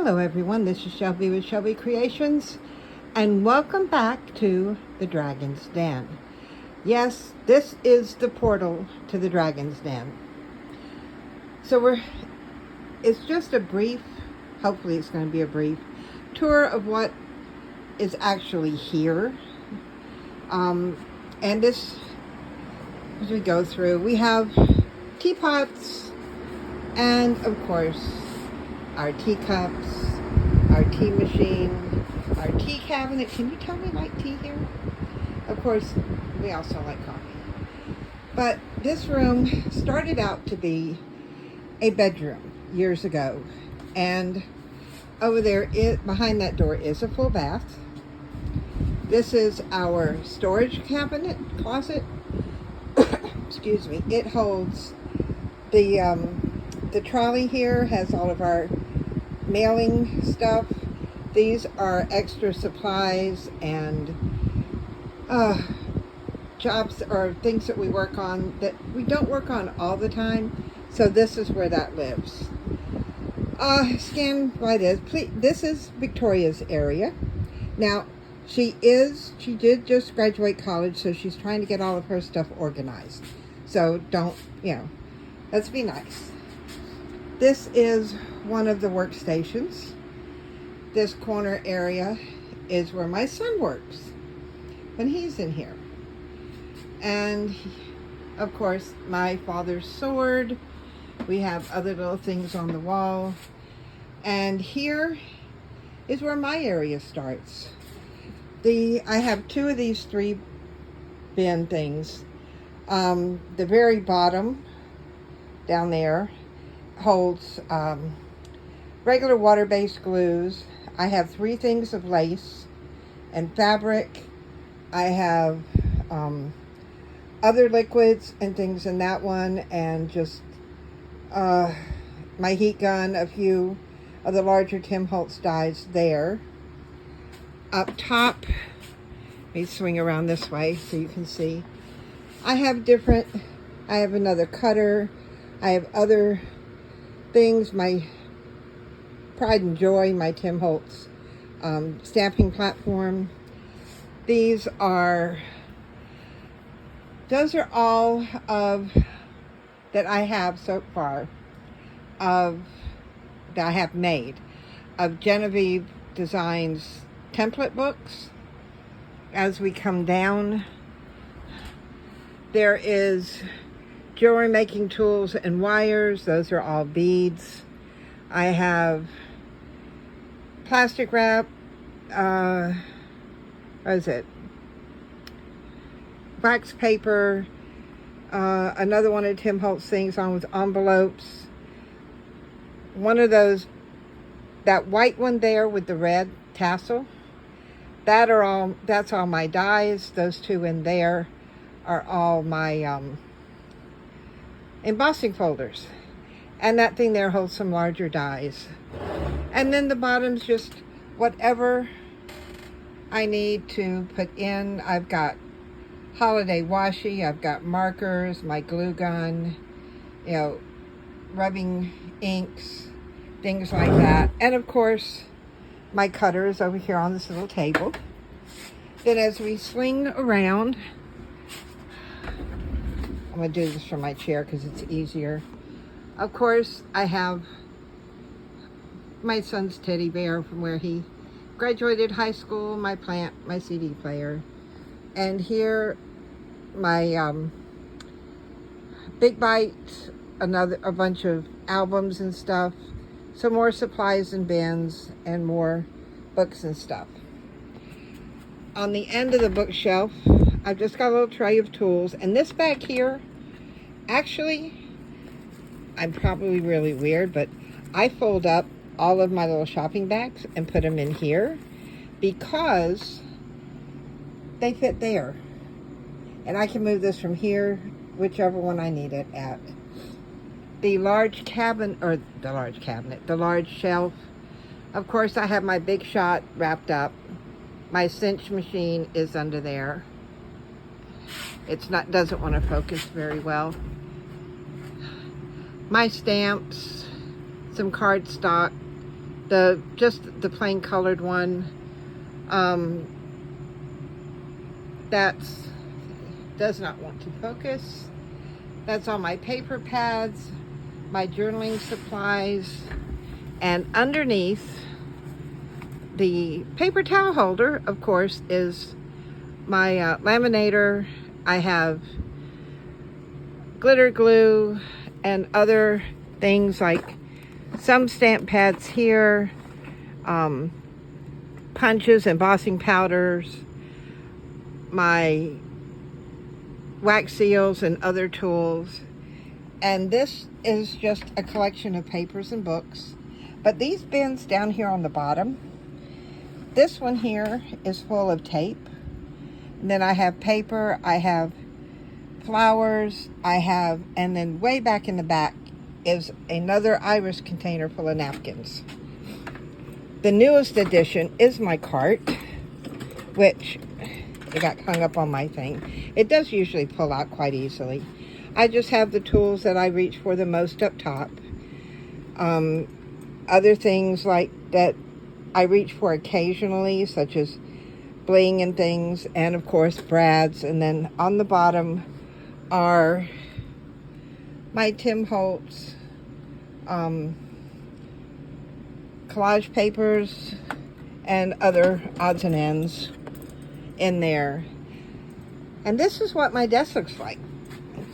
Hello everyone, this is Shelby with Shelby Creations, and welcome back to the Dragon's Den. Yes, this is the portal to the Dragon's Den. So it's just a brief, hopefully it's going to be a brief, tour of what is actually here. And this, as we go through, we have teapots and of course our teacups, our tea machine, our tea cabinet. Can you tell me like tea here? Of course, we also like coffee. But this room started out to be a bedroom years ago. And over there, behind that door is a full bath. This is our storage cabinet, closet. Excuse me. It holds the trolley here, has all of our mailing stuff. These are extra supplies and jobs or things that we work on that we don't work on all the time. So this is where that lives. Scan by this. Please, this is Victoria's area. Now, she did just graduate college, so she's trying to get all of her stuff organized. So don't, let's be nice. This is one of the workstations. This corner area is where my son works when he's in here. And of course, my father's sword. We have other little things on the wall. And here is where my area starts. I have two of these 3 bin things. The very bottom down there holds regular water-based glues. I have 3 things of lace and fabric. I have other liquids and things in that one, and just my heat gun, a few of the larger Tim Holtz dies there. Up top, let me swing around this way so you can see. I have another cutter. I have other things, my pride and joy, my Tim Holtz stamping platform. Those are all of that I have so far that I have made of Genevieve Designs template books. As we come down, there is jewelry making tools and wires. Those are all beads. I have plastic wrap. What is it? Wax paper. Another one of Tim Holtz things on with envelopes. One of those, that white one there with the red tassel. That's all my dies. Those 2 in there are all my embossing folders, and that thing there holds some larger dies. And then the bottom's just whatever I need to put in. I've got holiday washi, I've got markers, my glue gun, rubbing inks, things like that, and of course my cutter is over here on this little table. Then as we swing around, I'm going to do this from my chair because it's easier. Of course, I have my son's teddy bear from where he graduated high school, my plant, my CD player. And here, my Big Bite, a bunch of albums and stuff. Some more supplies and bins, and more books and stuff. On the end of the bookshelf, I've just got a little tray of tools. And this back here, actually, I'm probably really weird, but I fold up all of my little shopping bags and put them in here because they fit there. And I can move this from here, whichever one I need it at. The large shelf. Of course, I have my Big Shot wrapped up. My cinch machine is under there. Doesn't want to focus very well. My stamps, some cardstock, just the plain colored one. That's does not want to focus. That's all my paper pads, my journaling supplies, and underneath the paper towel holder, of course, is my laminator. I have glitter glue and other things like some stamp pads here, punches, embossing powders, my wax seals and other tools. And this is just a collection of papers and books. But these bins down here on the bottom, this one here is full of tape. And then I have paper, I have flowers, and then way back in the back is another iris container full of napkins. The newest addition is my cart, which it got hung up on my thing. It does usually pull out quite easily. I just have the tools that I reach for the most up top. Other things like that I reach for occasionally, such as bling and things, and of course brads. And then on the bottom are my Tim Holtz collage papers and other odds and ends in there. And this is what my desk looks like.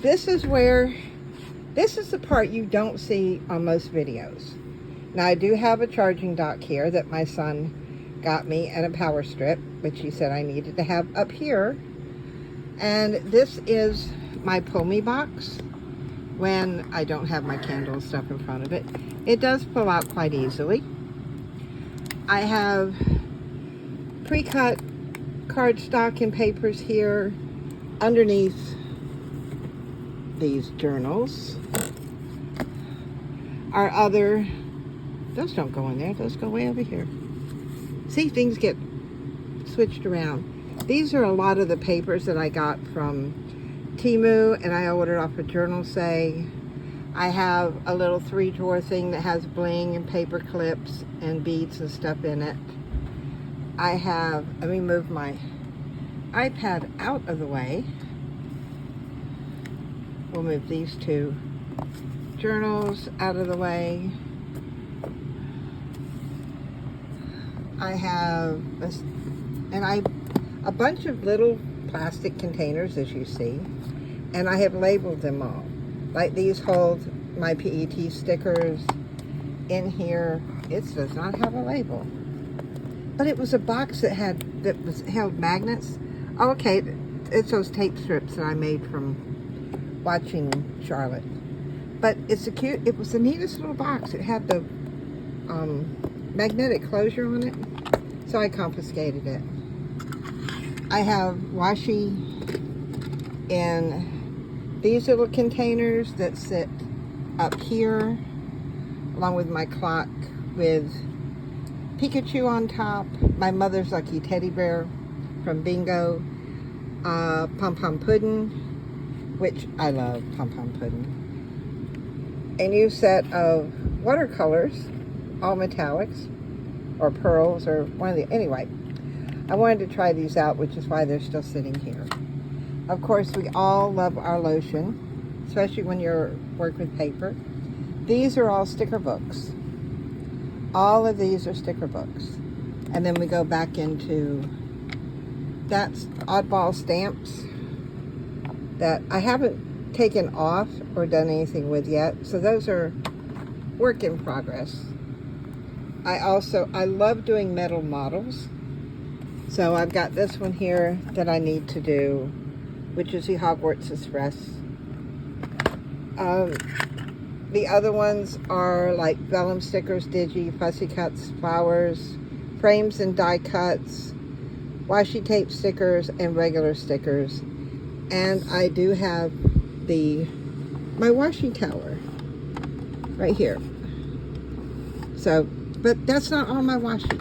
This is the part you don't see on most videos. Now I do have a charging dock here that my son got me, and a power strip, which he said I needed to have up here. And this is my pull me box when I don't have my candle stuff in front of it. It does pull out quite easily. I have pre-cut cardstock and papers here underneath these journals. Our other, those don't go in there, those go way over here. See, things get switched around. These are a lot of the papers that I got from Temu, and I ordered off a Journal Say. I have a little 3-drawer thing that has bling and paper clips and beads and stuff in it. I have, let me move my iPad out of the way. We'll move these two journals out of the way. I have a bunch of little plastic containers, as you see, and I have labeled them all. Like these hold my PET stickers. In here, it does not have a label, but it was a box that held magnets. Oh, okay, it's those tape strips that I made from watching Charlotte. But it's it was the neatest little box. It had the magnetic closure on it, so I confiscated it. I have washi in these little containers that sit up here, along with my clock with Pikachu on top, my mother's lucky teddy bear from Bingo, pom pom pudding, which I love pom pom pudding, a new set of watercolors, all metallics or pearls or one of the, anyway, I wanted to try these out, which is why they're still sitting here. Of course, we all love our lotion, especially when you're working with paper. These are all sticker books. All of these are sticker books. And then we go back into, that's oddball stamps that I haven't taken off or done anything with yet. So those are work in progress. I love doing metal models. So I've got this one here that I need to do, which is the Hogwarts Express. The other ones are like vellum stickers, digi, fussy cuts, flowers, frames and die cuts, washi tape stickers, and regular stickers. And I do have my washi tower right here. So, but that's not all my washi.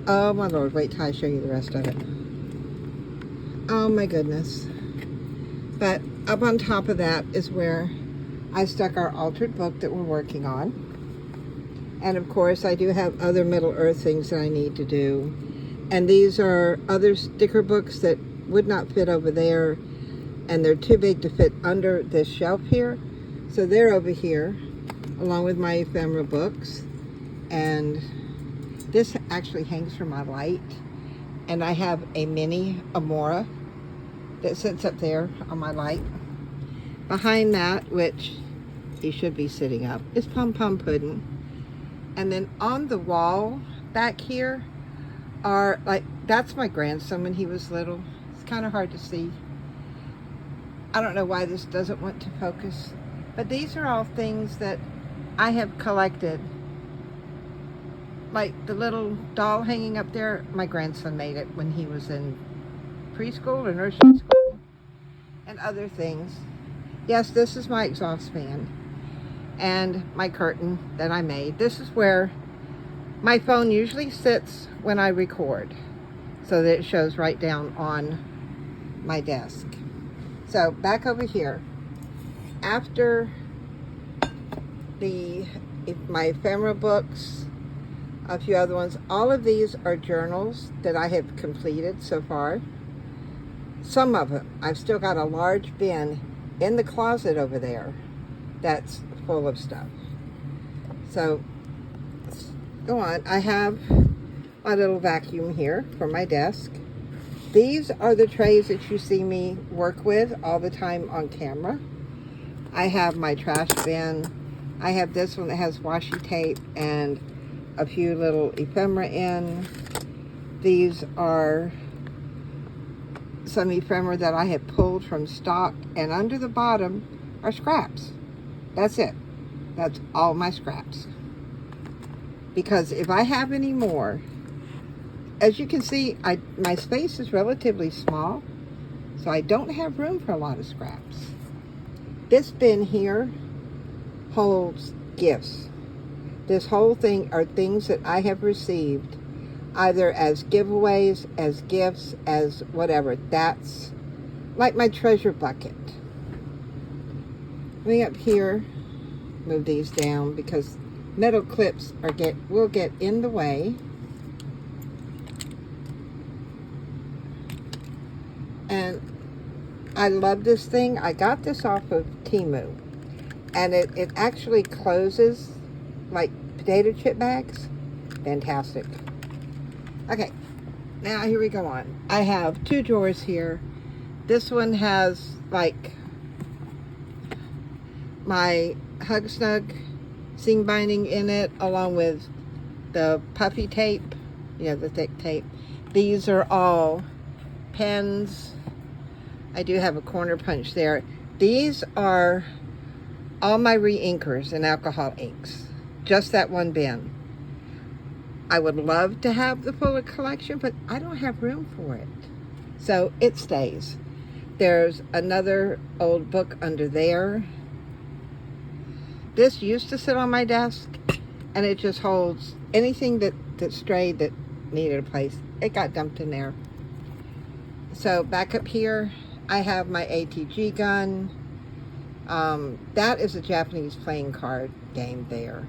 Oh my Lord, wait till I show you the rest of it. Oh my goodness. But up on top of that is where I stuck our altered book that we're working on. And of course, I do have other Middle Earth things that I need to do. And these are other sticker books that would not fit over there. And they're too big to fit under this shelf here. So they're over here, along with my ephemera books. And this actually hangs from my light. And I have a mini Amora that sits up there on my light. Behind that, which he should be sitting up, is Pom Pom Pudding. And then on the wall back here are, like, that's my grandson when he was little. It's kind of hard to see. I don't know why this doesn't want to focus. But these are all things that I have collected. Like the little doll hanging up there, my grandson made it when he was in preschool or nursery school. And other things. Yes, this is my exhaust fan. And my curtain that I made. This is where my phone usually sits when I record, so that it shows right down on my desk. So back over here, after my ephemera books, a few other ones, all of these are journals that I have completed so far. Some of them, I've still got a large bin in the closet over there that's full of stuff. So let's go on. I have my little vacuum here for my desk. These are the trays that you see me work with all the time on camera. I have my trash bin. I have this one that has washi tape and a few little ephemera in. These are some ephemera that I have pulled from stock, and under the bottom are scraps. That's it. That's all my scraps. Because if I have any more, as you can see, my space is relatively small, so I don't have room for a lot of scraps. This bin here holds gifts. This whole thing are things that I have received, either as giveaways, as gifts, as whatever. That's like my treasure bucket. Way up here, move these down because metal clips will get in the way. And I love this thing. I got this off of Temu, and it actually closes like potato chip bags. Fantastic. Okay, now here we go on. I have two drawers here. This one has like my Hug Snug seam binding in it, along with the puffy tape, the thick tape. These are all pens. I do have a corner punch there. These are all my re-inkers and alcohol inks. Just that one bin. I would love to have the full collection, but I don't have room for it. So it stays. There's another old book under there. This used to sit on my desk, and it just holds anything that strayed that needed a place. It got dumped in there. So back up here, I have my ATG gun. That is a Japanese playing card game there.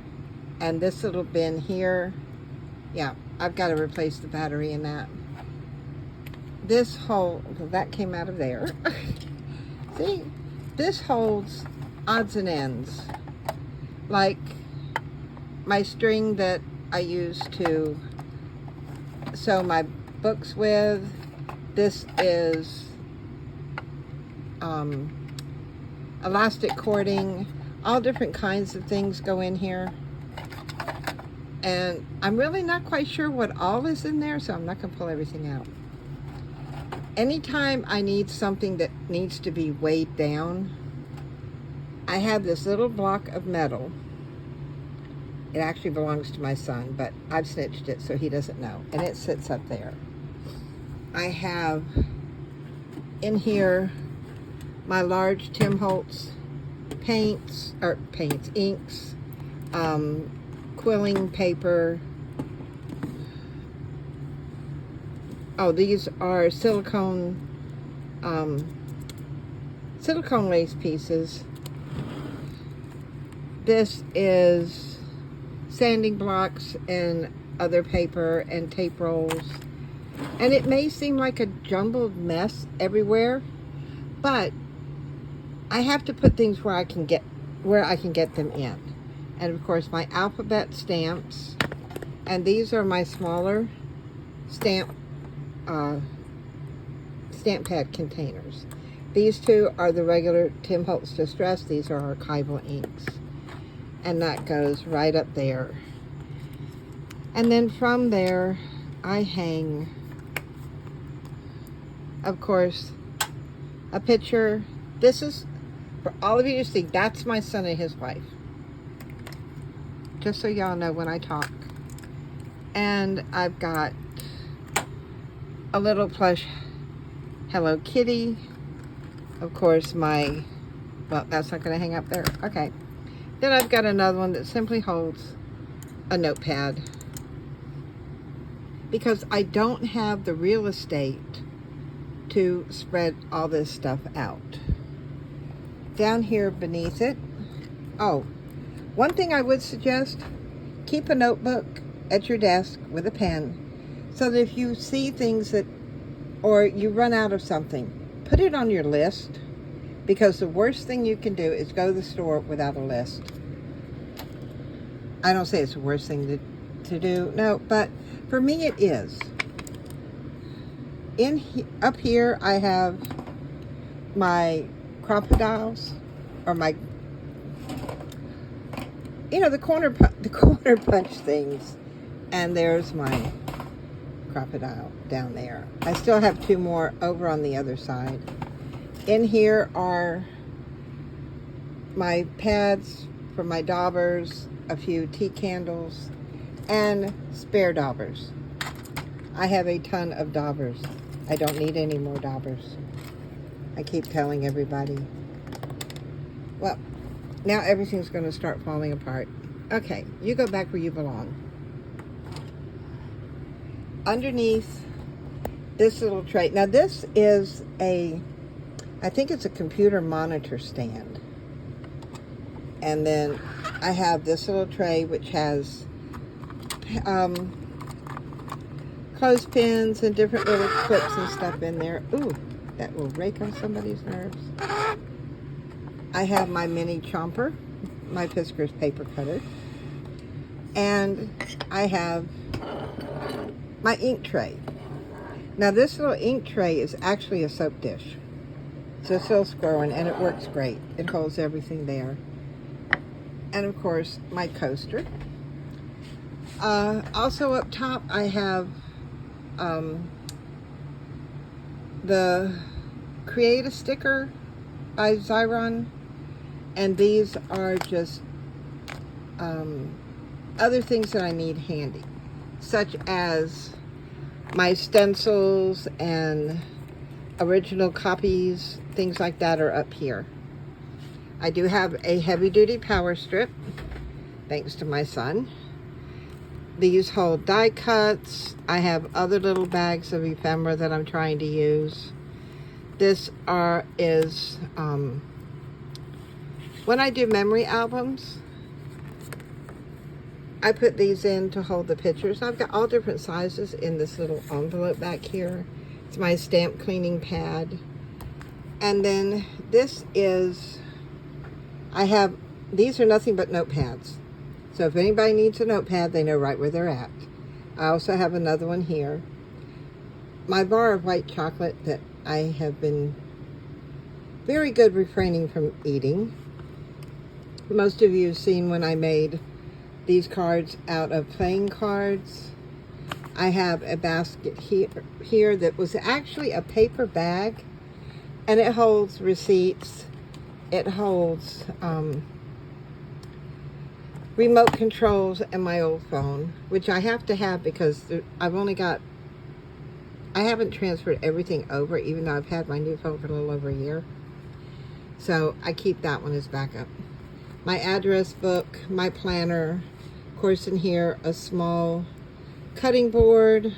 And this little bin here, yeah, I've got to replace the battery in that. This that came out of there. See, this holds odds and ends. Like my string that I use to sew my books with. This is elastic cording. All different kinds of things go in here. And I'm really not quite sure what all is in there, so I'm not going to pull everything out. Anytime I need something that needs to be weighed down, I have this little block of metal. It actually belongs to my son, but I've snitched it so he doesn't know. And it sits up there. I have in here my large Tim Holtz inks, quilling paper. Oh, these are silicone lace pieces. This is sanding blocks and other paper and tape rolls. And it may seem like a jumbled mess everywhere, but I have to put things where I can get them in. And of course my alphabet stamps, and these are my smaller stamp pad containers. These two are the regular Tim Holtz Distress. These are archival inks, and that goes right up there. And then from there I hang, of course, a picture. This is for all of you to see. That's my son and his wife, just so y'all know when I talk. And I've got a little plush Hello Kitty. Of course, well, that's not going to hang up there. Okay. Then I've got another one that simply holds a notepad, because I don't have the real estate to spread all this stuff out. Down here beneath it, oh, one thing I would suggest, keep a notebook at your desk with a pen, so that if you see things that, or you run out of something, put it on your list, because the worst thing you can do is go to the store without a list. I don't say it's the worst thing to do, no, but for me it is. Up here I have my crocodiles, or my, you know, the corner punch things, and there's my crocodile down there. I still have two more over on the other side. In here are my pads for my daubers, a few tea candles, and spare daubers. I have a ton of daubers. I don't need any more daubers. I keep telling everybody. Well, now everything's going to start falling apart. Okay, you go back where you belong. Underneath this little tray. Now this is I think it's a computer monitor stand. And then I have this little tray which has clothespins and different little clips and stuff in there. Ooh, that will rake on somebody's nerves. I have my mini chomper, my Fiskars paper cutter, and I have my ink tray. Now this little ink tray is actually a soap dish. It's a little square one, and it works great. It holds everything there. And of course, my coaster. Also up top, I have the Create a Sticker by Xyron, and these are just other things that I need handy, such as my stencils and original copies, things like that are up here. I do have a heavy-duty power strip, thanks to my son. These hold die cuts. I have other little bags of ephemera that I'm trying to use. This is when I do memory albums, I put these in to hold the pictures. I've got all different sizes in this little envelope back here. It's my stamp cleaning pad. And then this is, these are nothing but notepads. So if anybody needs a notepad, they know right where they're at. I also have another one here. My bar of white chocolate that I have been very good refraining from eating. Most of you have seen when I made these cards out of playing cards. I have a basket here that was actually a paper bag, and it holds receipts. It holds remote controls and my old phone, which I have to have because I haven't transferred everything over, even though I've had my new phone for a little over a year. So I keep that one as backup. My address book, my planner, of course in here, a small cutting board.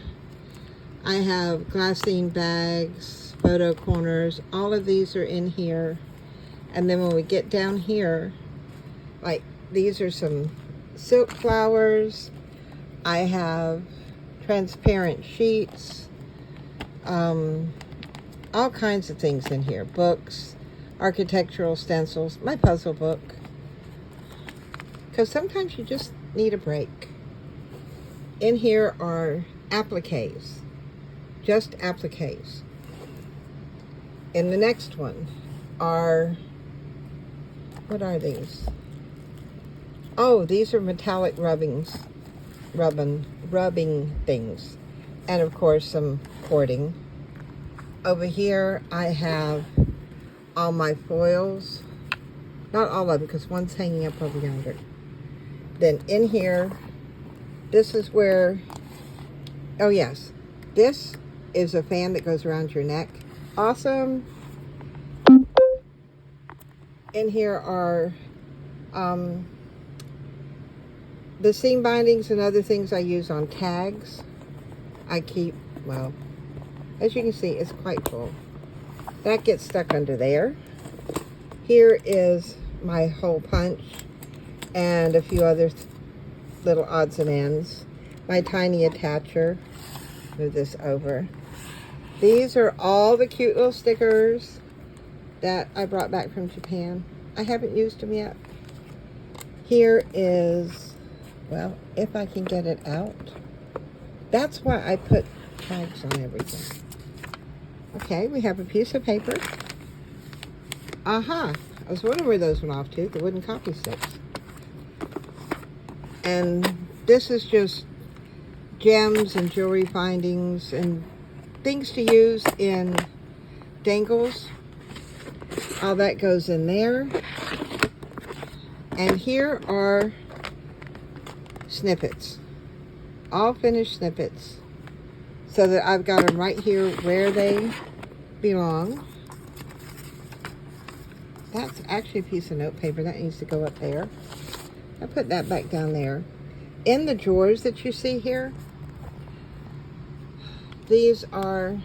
I have glassine bags, photo corners, all of these are in here. And then when we get down here, like these are some silk flowers. I have transparent sheets. All kinds of things in here. Books, architectural stencils, my puzzle book. Because sometimes you just need a break. In here are appliques. Just appliques. In the next one are, what are these? Oh, these are metallic rubbing things. And of course some cording. Over here I have all my foils. Not all of them, because one's hanging up over yonder. Then in here, this is where, oh yes, this is a fan that goes around your neck. Awesome. In here are the seam bindings and other things I use on tags. I keep, well, as you can see, it's quite full. That gets stuck under there. Here is my hole punch and a few other little odds and ends. My tiny attacher. Move this over. These are all the cute little stickers that I brought back from Japan. I haven't used them yet. Here is, well, if I can get it out. That's why I put tags on everything. Okay, we have a piece of paper. Aha! I was wondering where those went off to, the wooden copy sticks. And this is just gems and jewelry findings and things to use in dangles. All that goes in there. And here are snippets. All finished snippets. So that I've got them right here where they belong. That's actually a piece of note paper. That needs to go up there. I put that back down there. In the drawers that you see here, these are,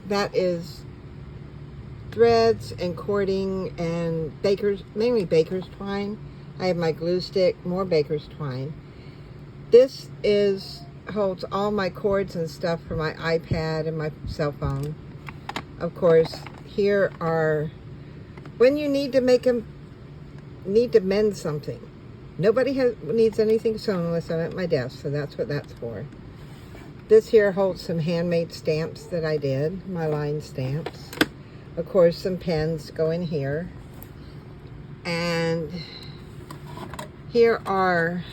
that is threads and cording and mainly baker's twine. I have my glue stick, more baker's twine. This holds all my cords and stuff for my iPad and my cell phone. Of course, here are, when you need to mend something. Nobody needs anything sewn unless I'm at my desk, so that's what that's for. This here holds some handmade stamps that I did, my line stamps. Of course, some pens go in here. And here are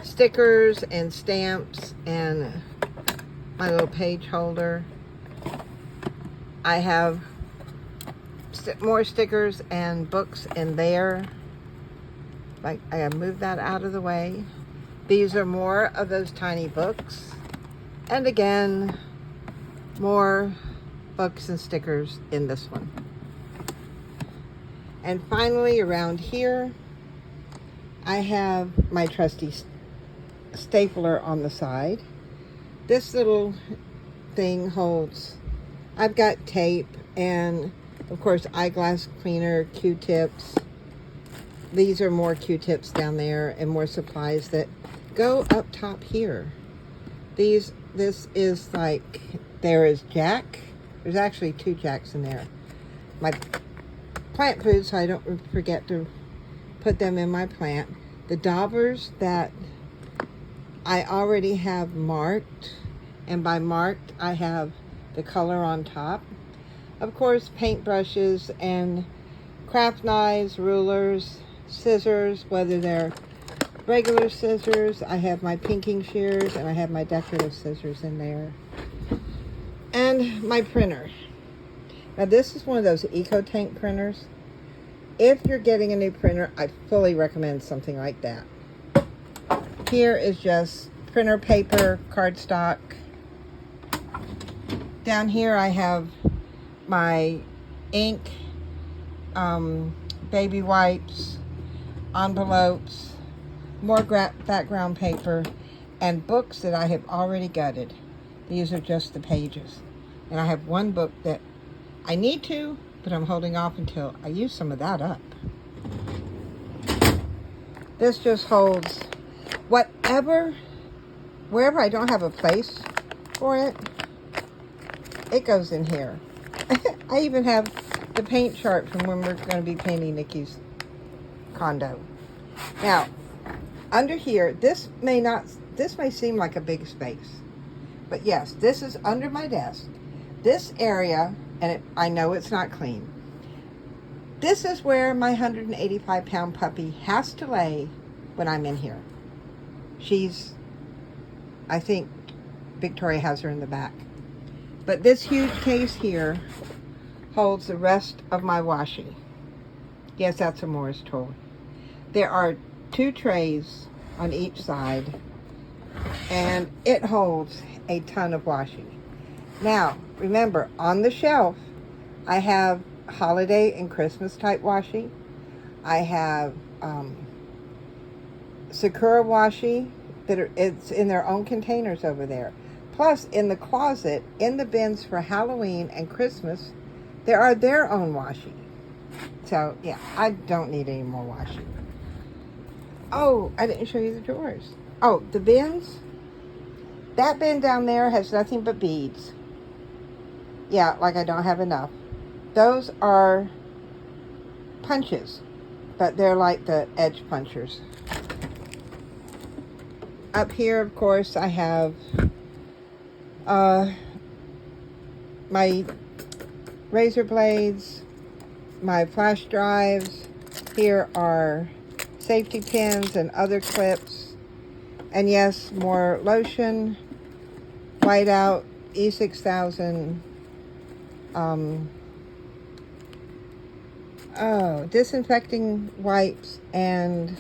stickers and stamps and my little page holder. I have more stickers and books in there. Like, I have moved that out of the way. These are more of those tiny books. And again, more books and stickers in this one. And finally, around here, I have my trusty stapler on the side. This little thing holds, I've got tape and of course eyeglass cleaner, Q-tips. These are more Q-tips down there and more supplies that go up top here. This is like, there is Jack. There's actually 2 Jacks in there. My plant food, so I don't forget to put them in my plant. The daubers that I already have marked, and by marked I have the color on top. Of course, paint brushes and craft knives, rulers, scissors, whether they're regular scissors. I have my pinking shears and I have my decorative scissors in there. And my printer. Now this is one of those EcoTank printers. If you're getting a new printer, I fully recommend something like that. Here is just printer paper, cardstock. Down here I have my ink, baby wipes, envelopes, more background paper, and books that I have already gutted. These are just the pages. And I have one book that I need to, but I'm holding off until I use some of that up. This just holds whatever, wherever I don't have a place for it, it goes in here. I even have the paint chart from when we're going to be painting Nikki's condo. Now, under here, this may seem like a big space, but yes, this is under my desk. This area, and I know it's not clean. This is where my 185-pound puppy has to lay when I'm in here. I think Victoria has her in the back. But this huge case here holds the rest of my washi. Yes, that's a Morris tool. There are 2 trays on each side, and it holds a ton of washi. Now, remember, on the shelf, I have holiday and Christmas type washi. I have Sakura washi it's in their own containers over there. Plus, in the closet, in the bins for Halloween and Christmas, there are their own washi. So, yeah, I don't need any more washi. Oh, I didn't show you the drawers. Oh, the bins. That bin down there has nothing but beads. Yeah, like I don't have enough. Those are punches, but they're like the edge punchers. Up here, of course, I have my razor blades, my flash drives. Here are safety pins and other clips. And yes, more lotion, whiteout, E6000, disinfecting wipes, and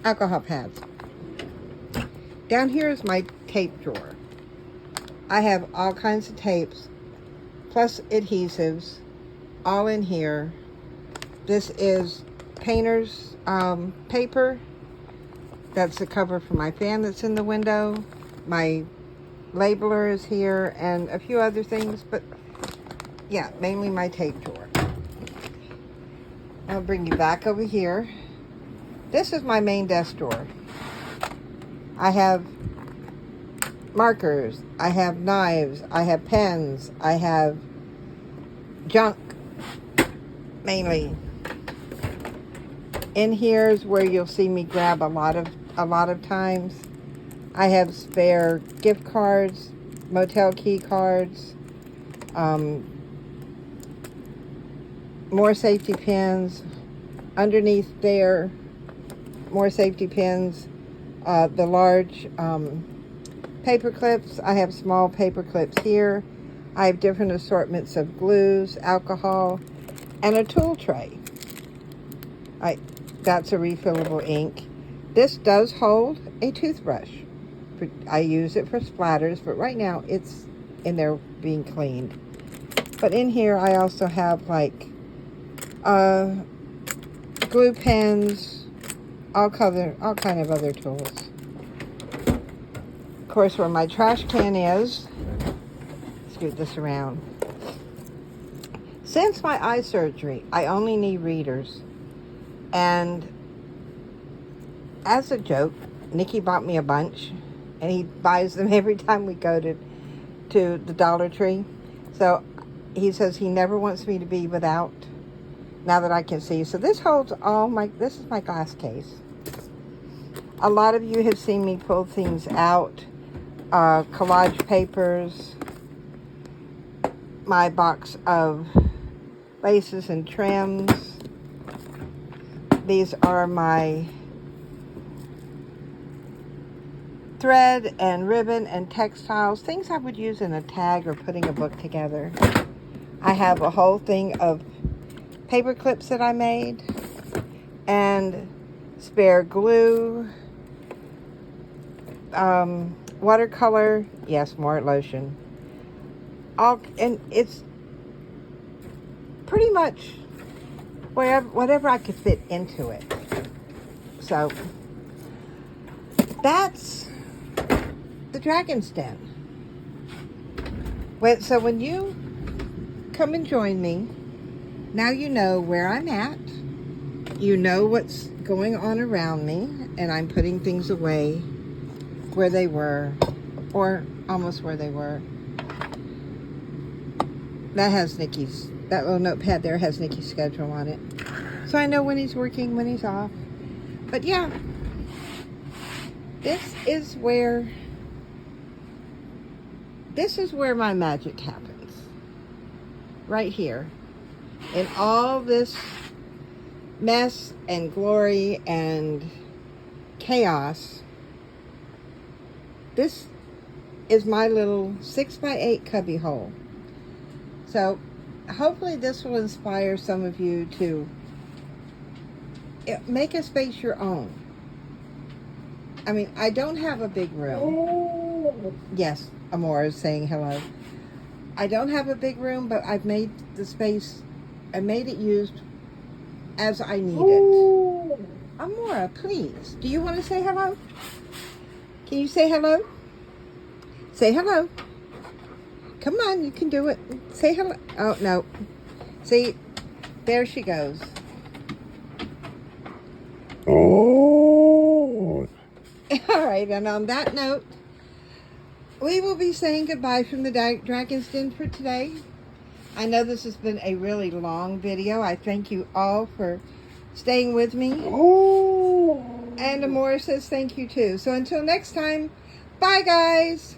alcohol pads. Down here is my tape drawer. I have all kinds of tapes, plus adhesives, all in here. This is painter's paper. That's the cover for my fan that's in the window. My labeler is here, and a few other things, but yeah, mainly my tape drawer. I'll bring you back over here. This is my main desk drawer. I have markers, I have knives, I have pens, I have junk, mainly. In here is where you'll see me grab a lot of times. I have spare gift cards, motel key cards, more safety pins. Underneath there, more safety pins. The large paper clips. I have small paper clips here. I have different assortments of glues, alcohol, and a tool tray. That's a refillable ink. This does hold a toothbrush. I use it for splatters, but right now it's in there being cleaned. But in here I also have like glue pens, all kind of other tools. Of course, where my trash can is, scoot this around. Since my eye surgery, I only need readers. And as a joke, Nikki bought me a bunch, and he buys them every time we go to the Dollar Tree. So he says he never wants me to be without, now that I can see. So this holds this is my glass case. A lot of you have seen me pull things out. Collage papers, my box of laces and trims. These are my thread and ribbon and textiles, things I would use in a tag or putting a book together. I have a whole thing of paper clips that I made, and spare glue, watercolor, yes, more lotion. And it's pretty much whatever I could fit into it. So that's the Dragon's Den. So when you come and join me, now you know where I'm at. you know what's going on around me, and I'm putting things away where they were, or almost where they were. That has Nikki's, that little notepad there has Nikki's schedule on it. So I know when he's working, when he's off. But yeah, this is where my magic happens. Right here. In all this mess and glory and chaos, this is my little 6x8 cubby hole. So hopefully this will inspire some of you to make a space your own. I mean, I don't have a big room. Yes, Amora is saying hello. I don't have a big room, but I've made the space, I made it used as I need it. Amora, please, do you want to say hello? Can you say hello? Say hello. Come on, you can do it. Say hello. Oh, no. See, there she goes. Oh. All right, and on that note, we will be saying goodbye from the Dragon's Den for today. I know this has been a really long video. I thank you all for staying with me. Oh. And Amora says thank you too. So until next time, bye guys.